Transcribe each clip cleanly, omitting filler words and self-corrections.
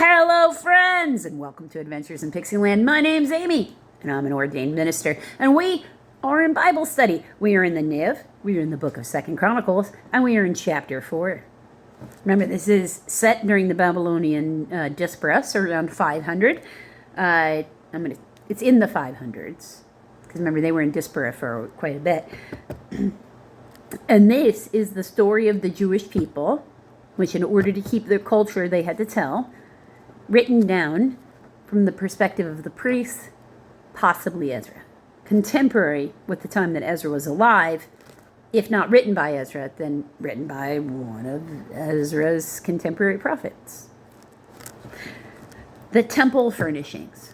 Hello, friends, and welcome to Adventures in Pixieland. My name's Amy, and I'm an ordained minister, and we are in Bible study. We are in the NIV, we are in the book of 2 Chronicles, and we are in chapter 4. Remember, this is set during the Babylonian diaspora, so around 500. It's in the 500s, because remember, they were in diaspora for quite a bit. And this is the story of the Jewish people, which in order to keep their culture, they had to tell, written down from the perspective of the priests, possibly Ezra. Contemporary with the time that Ezra was alive, if not written by Ezra, then written by one of Ezra's contemporary prophets. The temple furnishings.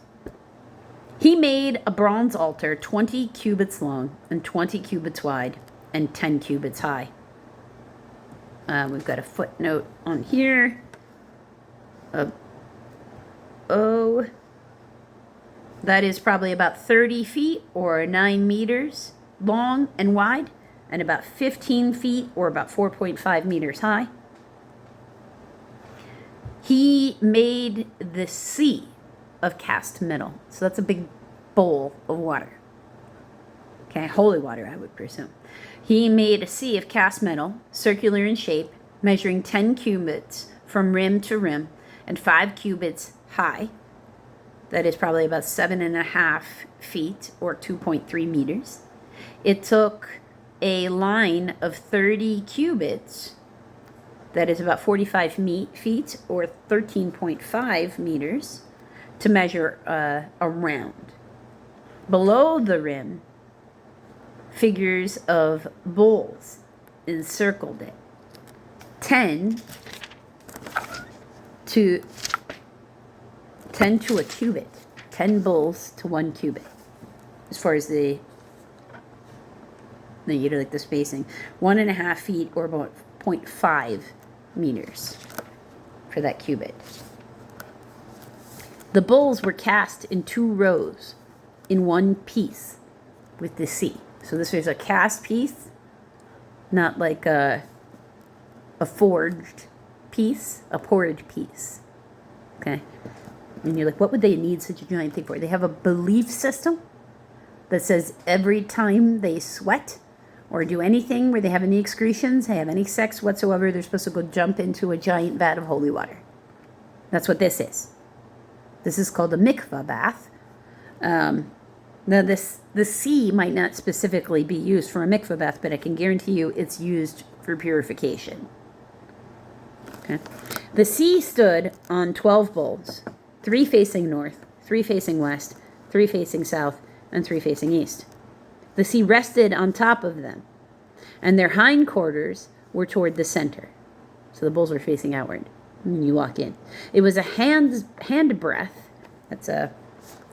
He made a bronze altar 20 cubits long and 20 cubits wide and 10 cubits high. We've got a footnote on here. That is probably about 30 feet or 9 meters long and wide, and about 15 feet or about 4.5 meters high. He made the sea of cast metal. So that's a big bowl of water. Okay, holy water, I would presume. He made a sea of cast metal, circular in shape, measuring 10 cubits from rim to rim, and 5 cubits high. That is probably about 7.5 feet or 2.3 meters. It took a line of 30 cubits, that is about 45 feet or 13.5 meters, to measure around. Below the rim, figures of bowls encircled it. 10 to a cubit. 10 bowls to 1 cubit. As far as the spacing. 1.5 feet or about 0.5 meters for that cubit. The bowls were cast in 2 rows in one piece with the sea. So this was a cast piece, not like a forged piece, a poured piece. Okay? And you're like, what would they need such a giant thing for? They have a belief system that says every time they sweat or do anything where they have any excretions, they have any sex whatsoever, they're supposed to go jump into a giant vat of holy water. That's what this is. This is called a mikvah bath. Now, the sea might not specifically be used for a mikvah bath, but I can guarantee you it's used for purification. Okay. The sea stood on 12 bowls, 3 facing north, 3 facing west, 3 facing south, and 3 facing east. The sea rested on top of them, and their hindquarters were toward the center. So the bowls were facing outward when you walk in. It was a hand breadth. That's a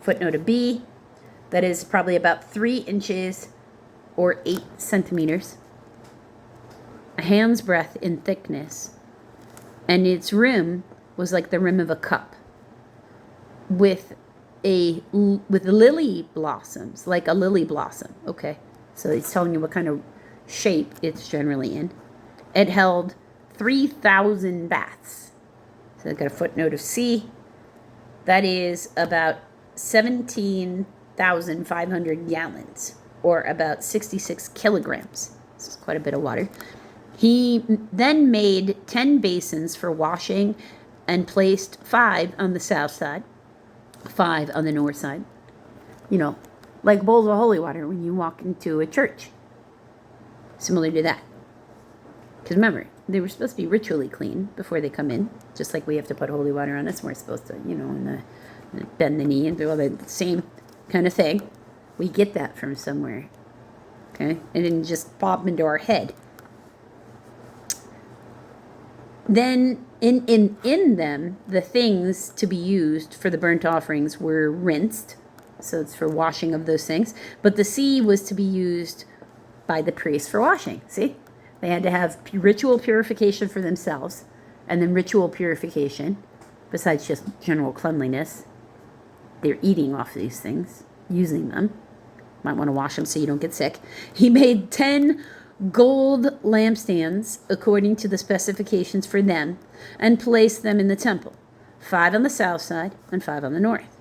footnote of B. That is probably about 3 inches or 8 centimeters. A hand's breadth in thickness. And its rim was like the rim of a cup. With lily blossoms, like a lily blossom. Okay, so it's telling you what kind of shape it's generally in. It held 3,000 baths. So I've got a footnote of C. That is about 17,500 gallons, or about 66 kilograms. This is quite a bit of water. He then made 10 basins for washing and placed 5 on the south side, 5 on the north side. You know, like bowls of holy water when you walk into a church. Similar to that. Because remember, they were supposed to be ritually clean before they come in. Just like we have to put holy water on us. We're supposed to, bend the knee and do all the same kind of thing. We get that from somewhere. Okay? It didn't just pop into our head. Then in them, the things to be used for the burnt offerings were rinsed. So it's for washing of those things. But the sea was to be used by the priests for washing. See? They had to have ritual purification for themselves. And then ritual purification, besides just general cleanliness. They're eating off these things, using them. Might want to wash them so you don't get sick. He made 10 gold lampstands according to the specifications for them and placed them in the temple. 5 on the south side and 5 on the north.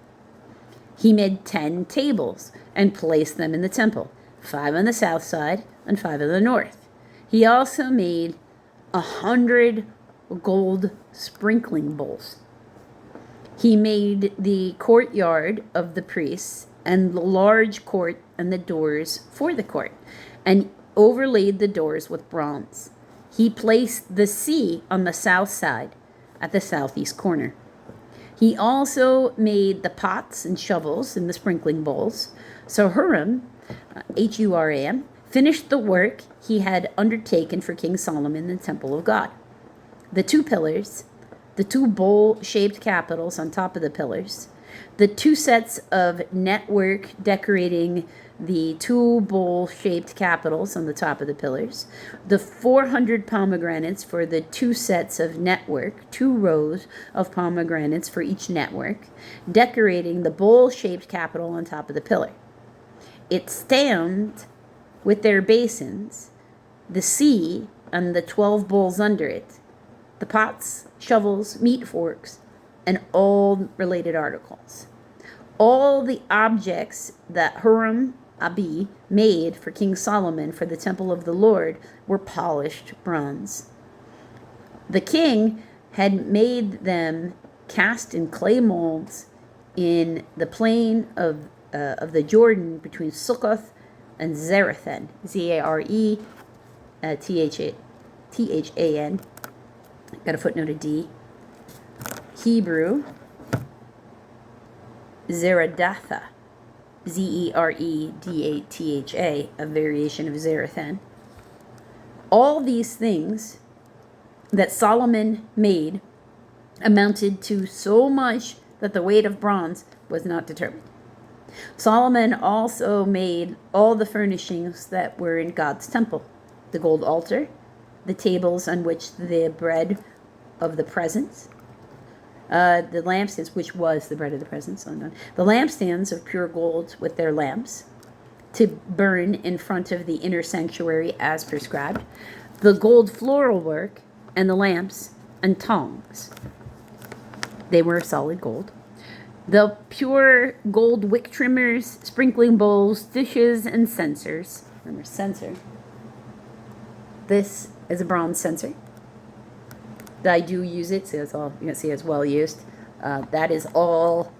He made 10 tables and placed them in the temple, 5 on the south side and 5 on the north. He also made 100 gold sprinkling bowls. He made the courtyard of the priests and the large court and the doors for the court, and overlaid the doors with bronze. He placed the sea on the south side at the southeast corner. He also made the pots and shovels and the sprinkling bowls. So Huram, Huram, finished the work he had undertaken for King Solomon in the temple of God. The 2 pillars, the 2 bowl-shaped capitals on top of the pillars, the 2 sets of network decorating the 2 bowl-shaped capitals on the top of the pillars, the 400 pomegranates for the 2 sets of network, 2 rows of pomegranates for each network, decorating the bowl-shaped capital on top of the pillar. Its stand with their basins, the sea and the 12 bowls under it, the pots, shovels, meat forks, and all related articles. All the objects that Huram Abi made for King Solomon for the temple of the Lord were polished bronze. The king had made them cast in clay molds in the plain of the Jordan between Sukkoth and Zarethan, Zarethan. Got a footnote of D. Hebrew, Zeredatha, Zeredatha, a variation of Zarethan. All these things that Solomon made amounted to so much that the weight of bronze was not determined. Solomon also made all the furnishings that were in God's temple: the gold altar, the tables on which the bread of the presence, the lampstands, which was the bread of the presence, the lampstands of pure gold with their lamps to burn in front of the inner sanctuary as prescribed, the gold floral work, and the lamps and tongs. They were solid gold. The pure gold wick trimmers, sprinkling bowls, dishes, and censers. Remember, censer. This is a bronze censer. I do use it, so it's all, you can see it's well used. That is all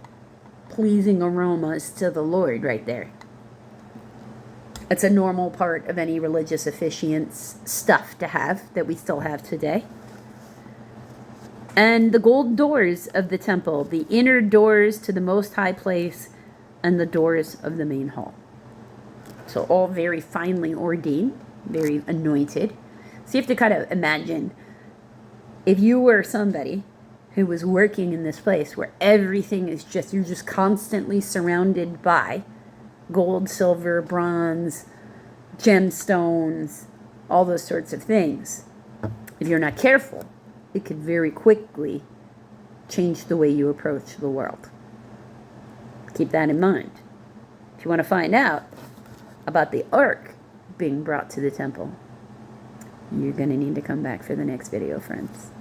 pleasing aromas to the Lord right there. It's a normal part of any religious officiant's stuff to have, that we still have today. And the gold doors of the temple, the inner doors to the most high place, and the doors of the main hall. So all very finely ordained, very anointed. So you have to kind of imagine, if you were somebody who was working in this place where everything is just, you're just constantly surrounded by gold, silver, bronze, gemstones, all those sorts of things. If you're not careful, it could very quickly change the way you approach the world. Keep that in mind. If you want to find out about the ark being brought to the temple, you're going to need to come back for the next video, friends.